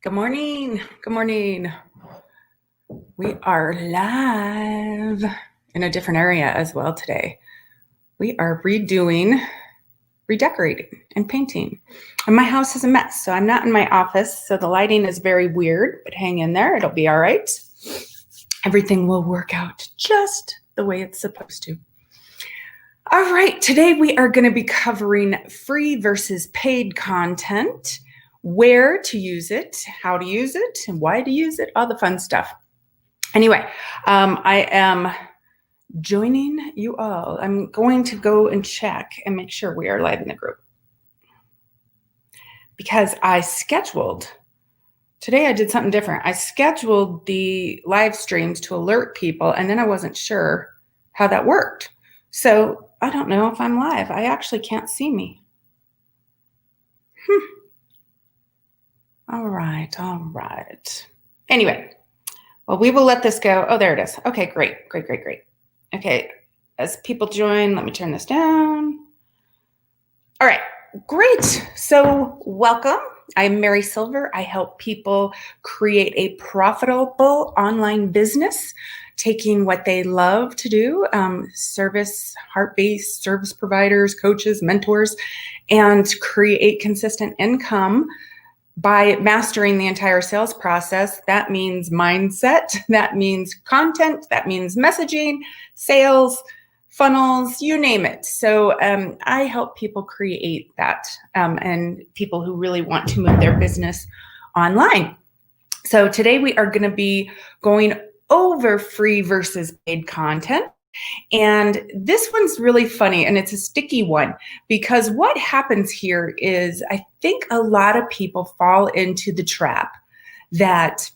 Good morning. Good morning. We are live in a different area as well today. We are redoing, redecorating, and painting. And my house is a mess, so I'm not in my office, so the lighting is very weird, but hang in there. It'll be all right. Everything will work out just the way it's supposed to. All right, today we are going to be covering free versus paid content, where to use it, how to use it, and why to use it, all the fun stuff. Anyway, I am joining you all. I'm going to go and check and make sure we are live in the group. Because today I did something different. I scheduled the live streams to alert people, and then I wasn't sure how that worked. So I don't know if I'm live. I actually can't see me. All right. Anyway, well, we will let this go. Oh, there it is. Okay, great. Okay, as people join, let me turn this down. All right, great. So welcome. I'm Mary Silver. I help people create a profitable online business, taking what they love to do, service, heart-based service providers, coaches, mentors, and create consistent income by mastering the entire sales process. That means mindset, that means content, that means messaging, sales, funnels, you name it. So I help people create that and people who really want to move their business online. So today we are going to be going over free versus paid content. And this one's really funny, and it's a sticky one, because what happens here is I think a lot of people fall into the trap that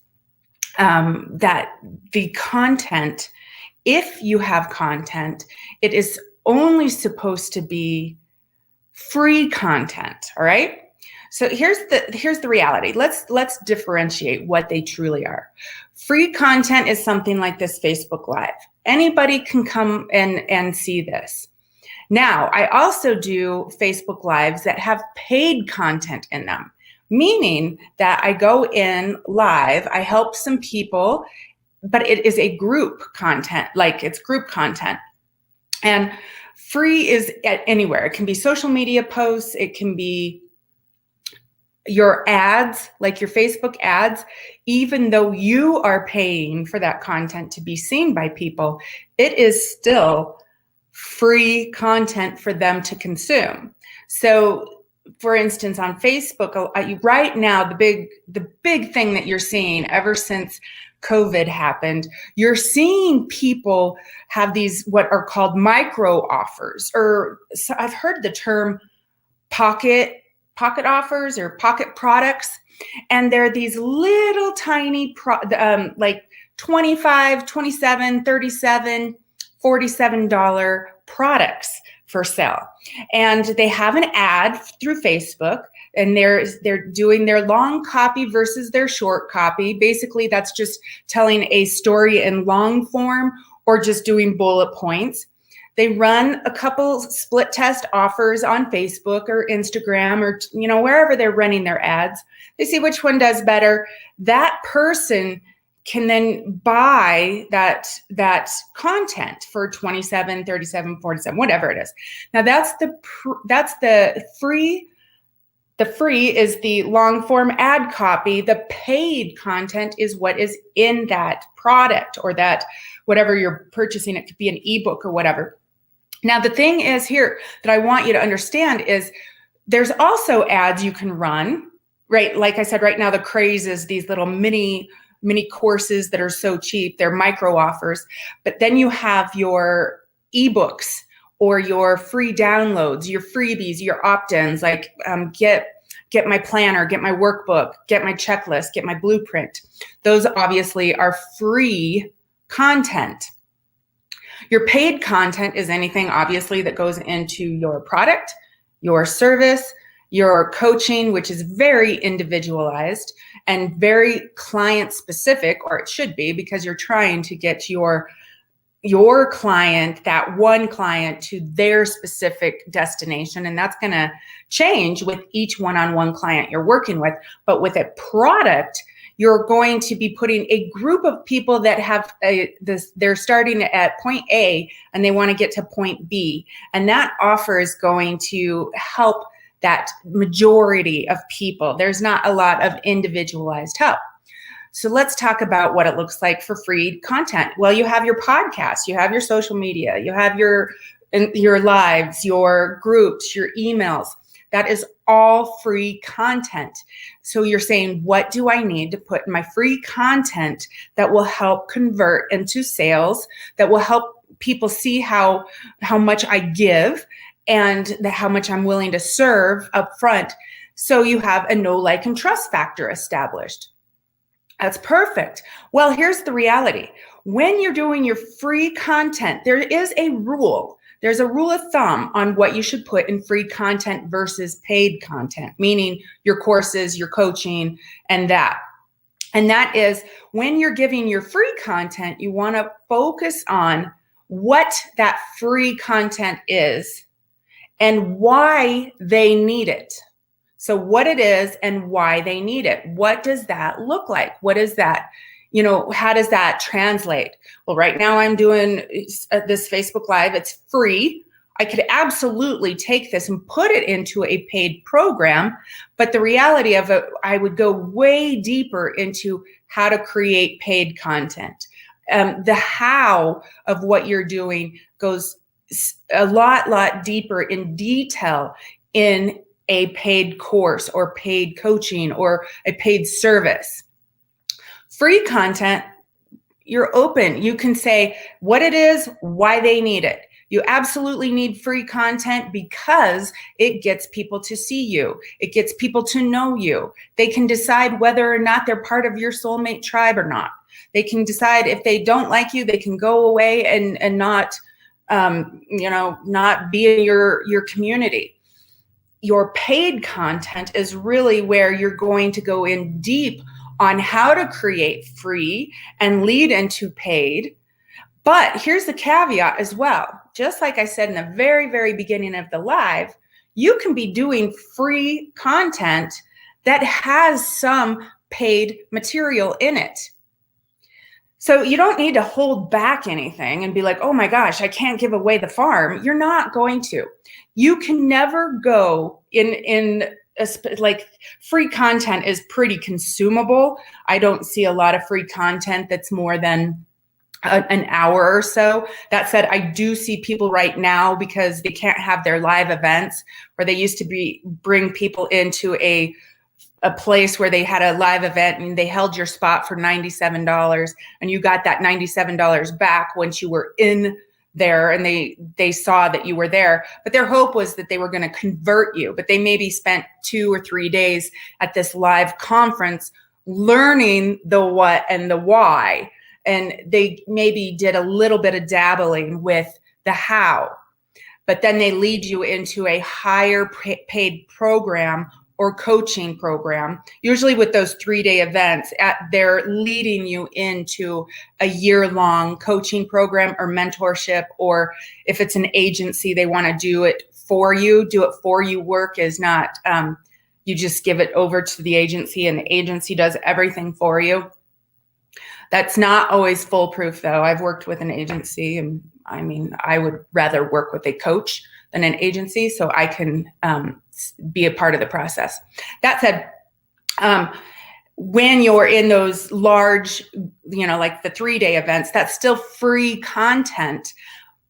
the content, if you have content, it is only supposed to be free content. All right. So here's the reality. Let's differentiate what they truly are. Free content is something like this Facebook Live. Anybody can come and see this. Now, I also do Facebook Lives that have paid content in them, meaning that I go in live, I help some people, but it is a group content, like it's group content. And free is anywhere. It can be social media posts, it can be your ads, like your Facebook ads. Even though you are paying for that content to be seen by people, it is still free content for them to consume. So for instance, on Facebook, right now, the big thing that you're seeing ever since COVID happened, you're seeing people have these what are called micro offers, or so I've heard the term pocket offers or pocket products. And they're these little tiny, like $25, $27, $37, $47 products for sale. And they have an ad through Facebook, and they're doing their long copy versus their short copy. Basically, that's just telling a story in long form or just doing bullet points. They run a couple split test offers on Facebook or Instagram or, wherever they're running their ads. They see which one does better. That person can then buy that content for $27, $37, $47, whatever it is. Now that's the free. The free is the long form ad copy. The paid content is what is in that product or that whatever you're purchasing. It could be an ebook or whatever. Now, the thing is here that I want you to understand is there's also ads you can run, right? Like I said, right now, the craze is these little mini courses that are so cheap. They're micro offers. But then you have your ebooks or your free downloads, your freebies, your opt-ins, like get my planner, get my workbook, get my checklist, get my blueprint. Those obviously are free content. Your paid content is anything, obviously, that goes into your product, your service, your coaching, which is very individualized and very client specific, or it should be, because you're trying to get your your client, that one client, to their specific destination. And that's going to change with each one-on-one client you're working with. But with a product, you're going to be putting a group of people that have they're starting at point A and they want to get to point B. And that offer is going to help that majority of people. There's not a lot of individualized help. So let's talk about what it looks like for free content. Well, you have your podcast, you have your social media, you have your lives, your groups, your emails. That is all free content. So you're saying, what do I need to put in my free content that will help convert into sales, that will help people see how much I give and how much I'm willing to serve up front. So you have a know, like, and trust factor established. That's perfect. Well, here's the reality. When you're doing your free content, there is a rule. There's a rule of thumb on what you should put in free content versus paid content, meaning your courses, your coaching, and that. And that is, when you're giving your free content, you want to focus on what that free content is and why they need it. So what it is and why they need it. What does that look like? What is that? How does that translate? Well, right now I'm doing this Facebook Live. It's free. I could absolutely take this and put it into a paid program. But the reality of it, I would go way deeper into how to create paid content. The how of what you're doing goes a lot deeper in detail in a paid course or paid coaching or a paid service. Free content, you're open. You can say what it is, why they need it. You absolutely need free content because it gets people to see you. It gets people to know you. They can decide whether or not they're part of your soulmate tribe or not. They can decide if they don't like you, they can go away and not, not be in your community. Your paid content is really where you're going to go in deep on how to create free and lead into paid. But here's the caveat as well. Just like I said in the very, very beginning of the live, you can be doing free content that has some paid material in it. So you don't need to hold back anything and be like, oh my gosh, I can't give away the farm. You're not going to. You can never go like free content is pretty consumable. I don't see a lot of free content that's more than an hour or so. That said, I do see people right now, because they can't have their live events, where they used to bring people into a place where they had a live event and they held your spot for $97, and you got that $97 back once you were in there and they saw that you were there. But their hope was that they were going to convert you, but they maybe spent 2 or 3 days at this live conference learning the what and the why. And they maybe did a little bit of dabbling with the how, but then they lead you into a higher paid program or coaching program, usually with those 3-day events. They're leading you into a year-long coaching program or mentorship, or if it's an agency, they want to do it for you. Do it for you work is not, you just give it over to the agency and the agency does everything for you. That's not always foolproof, though. I've worked with an agency, and I would rather work with a coach than an agency, so I can be a part of the process. That said, when you're in those large, like the 3-day events, that's still free content,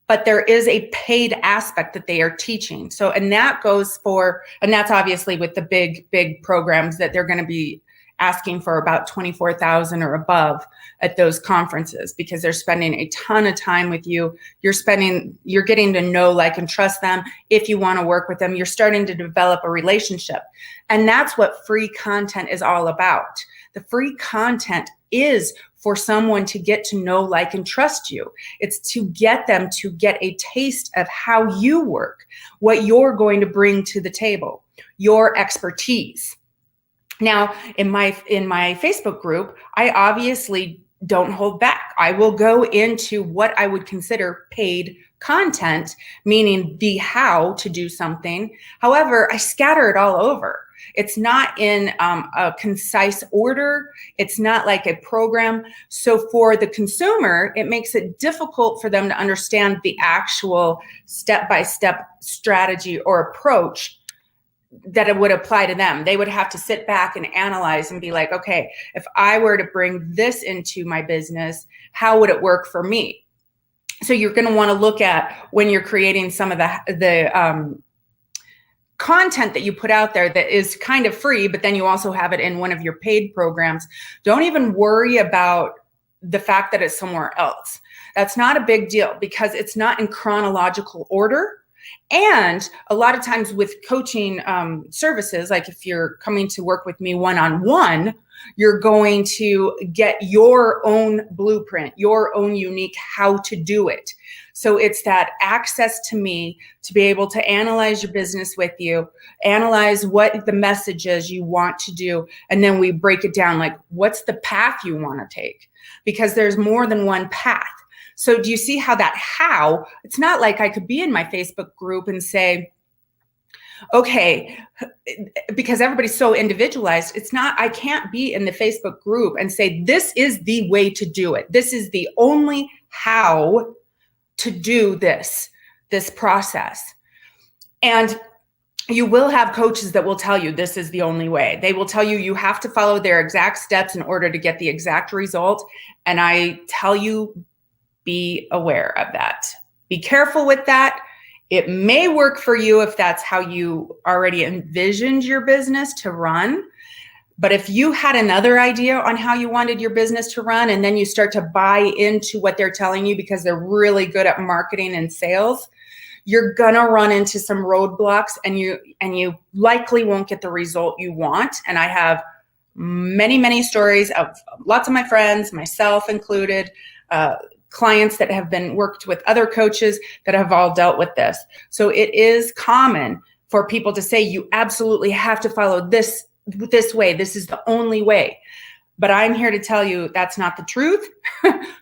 but there is a paid aspect that they are teaching. So, and that's obviously with the big programs that they're going to be asking for about $24,000 or above at those conferences, because they're spending a ton of time with you. You're getting to know, like, and trust them. If you want to work with them, you're starting to develop a relationship. And that's what free content is all about. The free content is for someone to get to know, like, and trust you. It's to get them to get a taste of how you work, what you're going to bring to the table, your expertise. Now, in my Facebook group, I obviously don't hold back. I will go into what I would consider paid content, meaning the how to do something. However, I scatter it all over. It's not in a concise order. It's not like a program. So for the consumer, it makes it difficult for them to understand the actual step-by-step strategy or approach that it would apply to them. They would have to sit back and analyze and be like, okay, if I were to bring this into my business, how would it work for me? So you're going to want to look at, when you're creating some of the content that you put out there that is kind of free, but then you also have it in one of your paid programs. Don't even worry about the fact that it's somewhere else. That's not a big deal, because it's not in chronological order. And a lot of times with coaching services, like if you're coming to work with me one-on-one, you're going to get your own blueprint, your own unique how to do it. So it's that access to me to be able to analyze your business with you, analyze what the message is you want to do, and then we break it down, like what's the path you want to take? Because there's more than one path. So do you see how that how, it's not like I could be in my Facebook group and say, okay, because everybody's so individualized, it's not, I can't be in the Facebook group and say, this is the way to do it. This is the only how to do this process. And you will have coaches that will tell you this is the only way. They will tell you you have to follow their exact steps in order to get the exact result. And I tell you, be aware of that. Be careful with that. It may work for you if that's how you already envisioned your business to run. But if you had another idea on how you wanted your business to run, and then you start to buy into what they're telling you because they're really good at marketing and sales, you're gonna run into some roadblocks, and you likely won't get the result you want. And I have many stories of lots of my friends, myself included, clients that have been worked with other coaches that have all dealt with this. So it is common for people to say, you absolutely have to follow this way. This is the only way. But I'm here to tell you that's not the truth.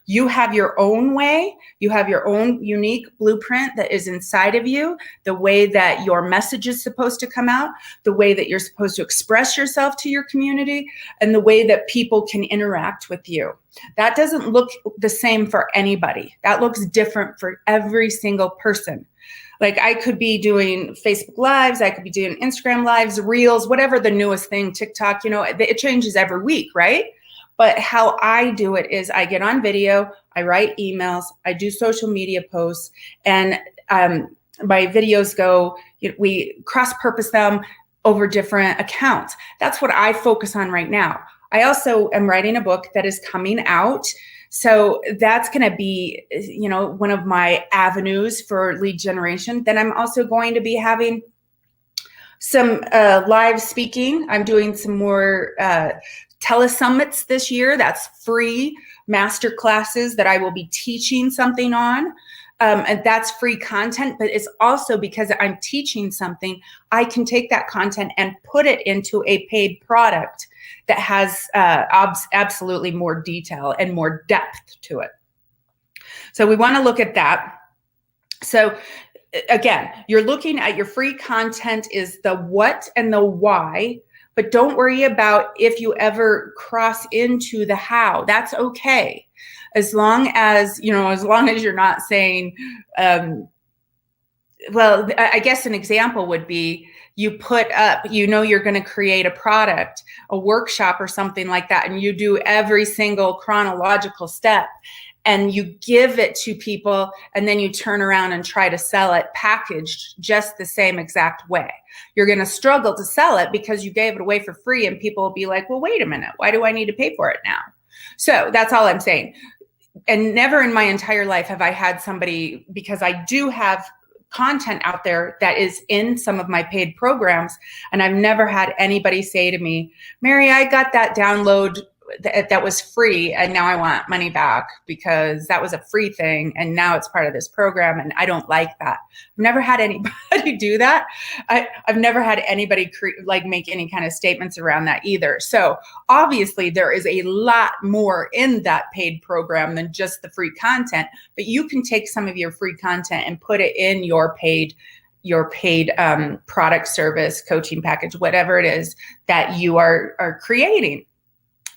You have your own way. You have your own unique blueprint that is inside of you, the way that your message is supposed to come out, the way that you're supposed to express yourself to your community, and the way that people can interact with you. That doesn't look the same for anybody. That looks different for every single person. Like I could be doing Facebook Lives, I could be doing Instagram Lives, Reels, whatever the newest thing, TikTok, it changes every week, right? But how I do it is I get on video, I write emails, I do social media posts, and my videos go, we cross-purpose them over different accounts. That's what I focus on right now. I also am writing a book that is coming out. So that's going to be, one of my avenues for lead generation. Then I'm also going to be having some live speaking. I'm doing some more telesummits this year. That's free master classes that I will be teaching something on. And that's free content, but it's also because I'm teaching something, I can take that content and put it into a paid product that has absolutely more detail and more depth to it. So we want to look at that. So again, you're looking at your free content is the what and the why, but don't worry about if you ever cross into the how. That's okay. As long as you're not saying, well, I guess an example would be you put up, you're going to create a product, a workshop or something like that, and you do every single chronological step and you give it to people, and then you turn around and try to sell it packaged just the same exact way. You're going to struggle to sell it because you gave it away for free, and people will be like, well, wait a minute, why do I need to pay for it now? So that's all I'm saying. And never in my entire life have I had somebody, because I do have content out there that is in some of my paid programs, and I've never had anybody say to me, Mary, I got that download that was free, and now I want money back because that was a free thing and now it's part of this program and I don't like that. I've never had anybody do that. I've never had anybody make any kind of statements around that either. So obviously there is a lot more in that paid program than just the free content, but you can take some of your free content and put it in your paid product, service, coaching package, whatever it is that you are creating.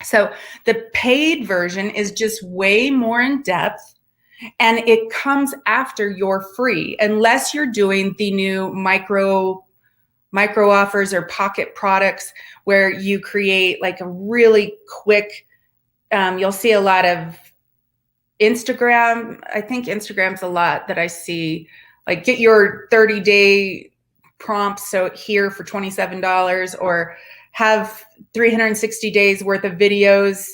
So the paid version is just way more in depth, and it comes after your free, unless you're doing the new micro offers or pocket products where you create like a really quick, you'll see a lot of Instagram. I think Instagram's a lot that I see, like get your 30-day prompts so here for $27, or have 360 days worth of videos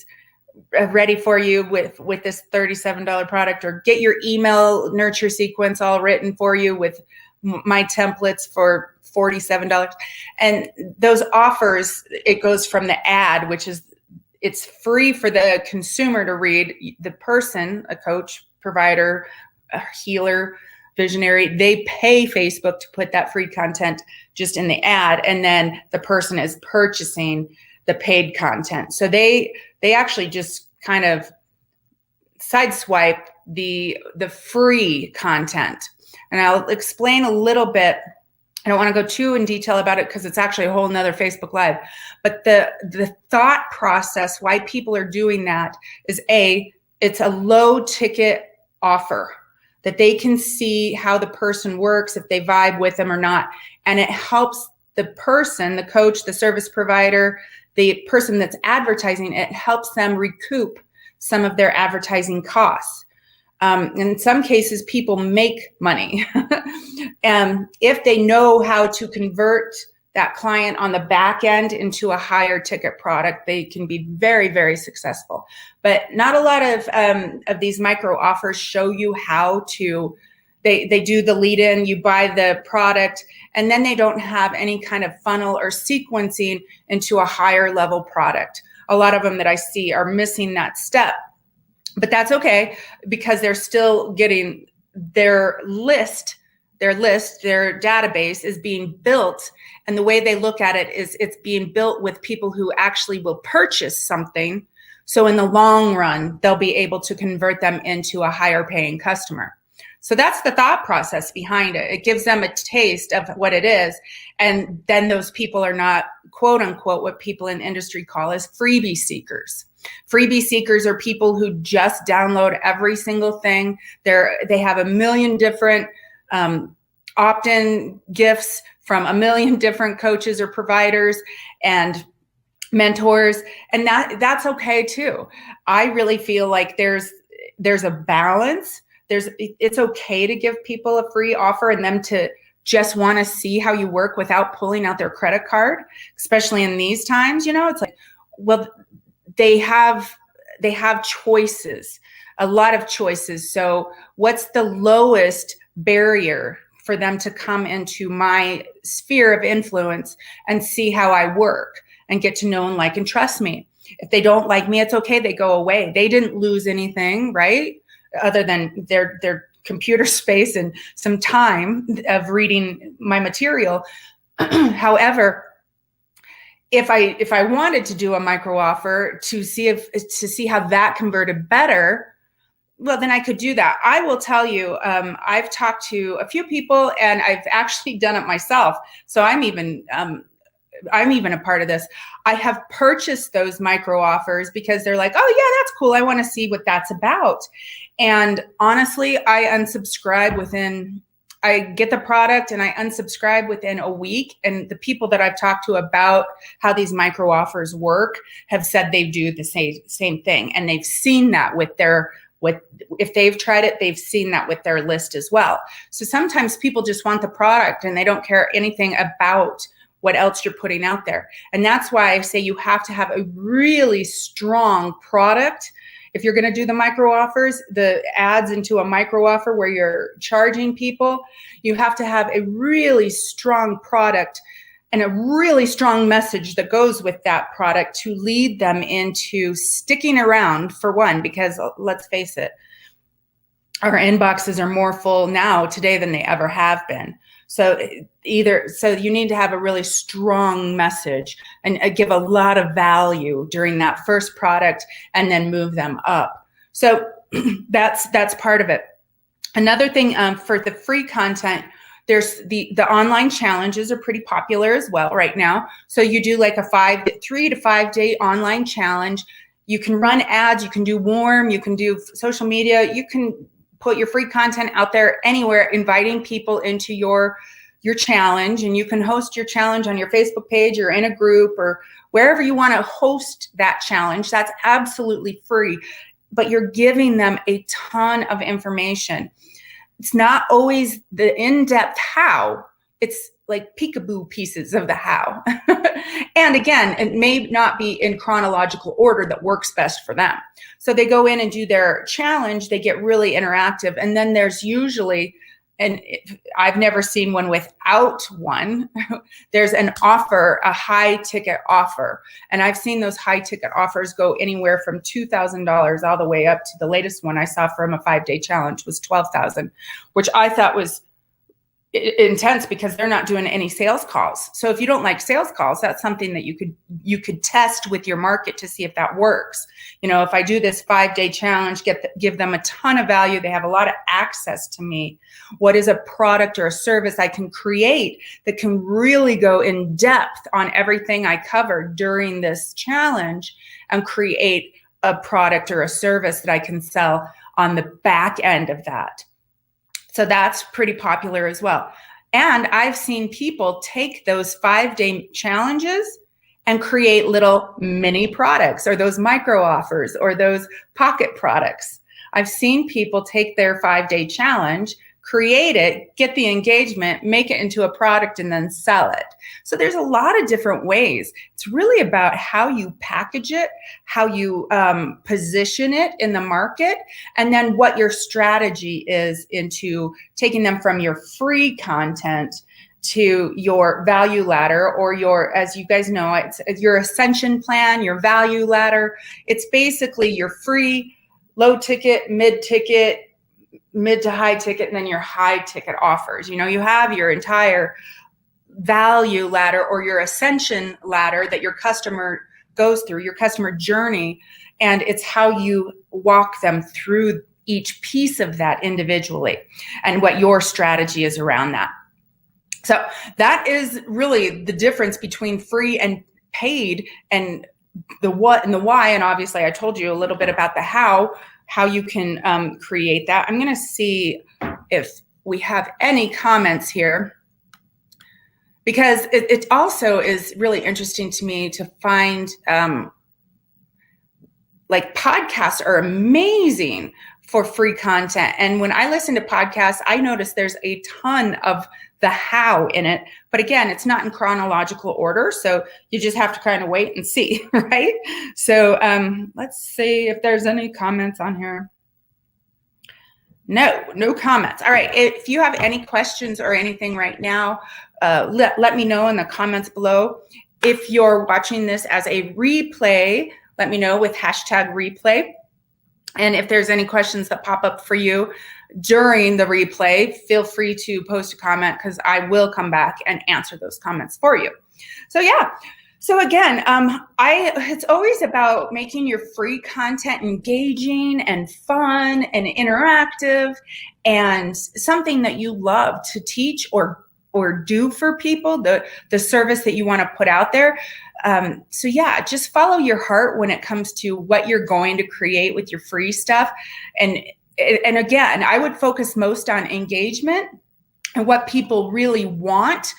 ready for you with this $37 product, or get your email nurture sequence all written for you with my templates for $47. And those offers, it goes from the ad, which is, it's free for the consumer to read. The person, a coach, provider, a healer, visionary, they pay Facebook to put that free content just in the ad, and then the person is purchasing the paid content. So they actually just kind of sideswipe the free content. And I'll explain a little bit. I don't want to go too in detail about it because it's actually a whole nother Facebook Live. But the thought process why people are doing that is, it's a low ticket offer that they can see how the person works, if they vibe with them or not. And it helps the person, the coach, the service provider, the person that's advertising, it helps them recoup some of their advertising costs. In some cases, people make money. If they know how to convert that client on the back end into a higher ticket product, they can be very, very successful. But not a lot of these micro offers show you how to, they do the lead in, you buy the product, and then they don't have any kind of funnel or sequencing into a higher level product. A lot of them that I see are missing that step. But that's okay, because they're still getting their database is being built. And the way they look at it is it's being built with people who actually will purchase something. So in the long run, they'll be able to convert them into a higher paying customer. So that's the thought process behind it. It gives them a taste of what it is. And then those people are not, quote unquote, what people in industry call as freebie seekers. Freebie seekers are people who just download every single thing. They have a million different opt-in gifts from a million different coaches or providers and mentors, and that's okay too. I really feel like there's a balance. It's okay to give people a free offer and them to just want to see how you work without pulling out their credit card, especially in these times. It's like, well, they have choices, a lot of choices. So what's the lowest barrier for them to come into my sphere of influence and see how I work and get to know and like and trust me? If they don't like me, it's okay. They go away. They didn't lose anything, right? Other than their computer space and some time of reading my material. However, if I wanted to do a micro offer to see how that converted better, well, then I could do that. I will tell you, I've talked to a few people and I've actually done it myself. So I'm even a part of this. I have purchased those micro offers because they're like, oh yeah, that's cool. I want to see what that's about. And honestly, I get the product and I unsubscribe within a week. And the people that I've talked to about how these micro offers work have said they do the same thing. And they've seen that if they've tried it, they've seen that with their list as well. So sometimes people just want the product and they don't care anything about what else you're putting out there. And that's why I say you have to have a really strong product. If you're going to do the micro offers, the ads into a micro offer where you're charging people, you have to have a really strong product and a really strong message that goes with that product to lead them into sticking around, for one, because let's face it, our inboxes are more full now today than they ever have been. So you need to have a really strong message and give a lot of value during that first product and then move them up. So that's part of it. Another thing for the free content, there's the online challenges are pretty popular as well right now. So you do like a 3 to 5 day online challenge. You can run ads, you can do warm, you can do social media, you can put your free content out there anywhere, inviting people into your challenge, and you can host your challenge on your Facebook page or in a group or wherever you want to host that challenge. That's absolutely free, but you're giving them a ton of information. It's not always the in-depth how, it's like peekaboo pieces of the how. And again, it may not be in chronological order that works best for them. So they go in and do their challenge, they get really interactive. And then there's usually, and I've never seen one without one, there's an offer, a high ticket offer. And I've seen those high ticket offers go anywhere from $2,000 all the way up to the latest one I saw from a 5-day challenge was $12,000, which I thought was intense because they're not doing any sales calls. So if you don't like sales calls, that's something that you could test with your market to see if that works. You know, if I do this 5-day challenge, give them a ton of value, they have a lot of access to me. What is a product or a service I can create that can really go in depth on everything I covered during this challenge and create a product or a service that I can sell on the back end of that. So that's pretty popular as well. And I've seen people take those 5-day challenges and create little mini products or those micro offers or those pocket products. I've seen people take their 5-day challenge, create it, get the engagement, make it into a product, and then sell it. So there's a lot of different ways. It's really about how you package it, how you position it in the market, and then what your strategy is into taking them from your free content to your value ladder or your, as you guys know, it's your ascension plan, your value ladder. It's basically your free, low ticket, mid to high ticket, and then your high ticket offers. You know, you have your entire value ladder or your ascension ladder that your customer goes through, your customer journey, and it's how you walk them through each piece of that individually and what your strategy is around that. So that is really the difference between free and paid, and the what and the why. And obviously I told you a little bit about the how you can create that. I'm going to see if we have any comments here, because it also is really interesting to me to find like podcasts are amazing for free content. And when I listen to podcasts, I notice there's a ton of the how in it. But again, it's not in chronological order. So you just have to kind of wait and see, right? So let's see if there's any comments on here. No comments. All right. If you have any questions or anything right now, let me know in the comments below. If you're watching this as a replay, let me know with #replay. And if there's any questions that pop up for you during the replay, feel free to post a comment because I will come back and answer those comments for you. So yeah. So again, it's always about making your free content engaging and fun and interactive and something that you love to teach or do for people, the service that you want to put out there. So yeah, just follow your heart when it comes to what you're going to create with your free stuff. And again, I would focus most on engagement and what people really want.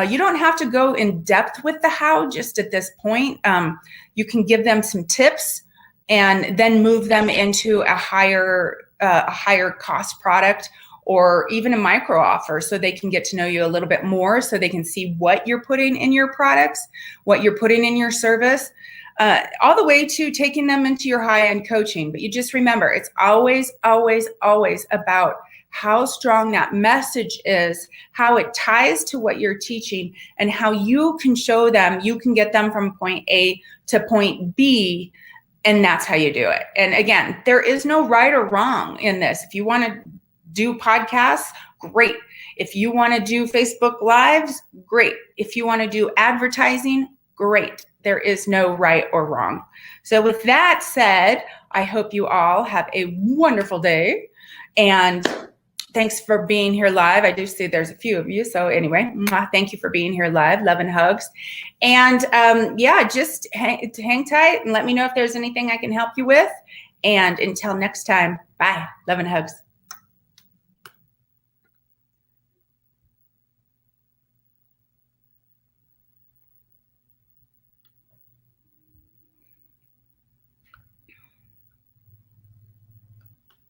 You don't have to go in depth with the how just at this point. You can give them some tips and then move them into a higher cost product or even a micro offer so they can get to know you a little bit more, so they can see what you're putting in your products, what you're putting in your service, all the way to taking them into your high-end coaching. But you just remember, it's always, always, always about how strong that message is, how it ties to what you're teaching, and how you can show them, you can get them from point A to point B. And that's how you do it. And again, there is no right or wrong in this. If you want to do podcasts, great. If you want to do Facebook Lives, great. If you want to do advertising, great. There is no right or wrong. So with that said, I hope you all have a wonderful day. And thanks for being here live. I do see there's a few of you. So anyway, thank you for being here live. Love and hugs. And yeah, just hang tight and let me know if there's anything I can help you with. And until next time, bye. Love and hugs.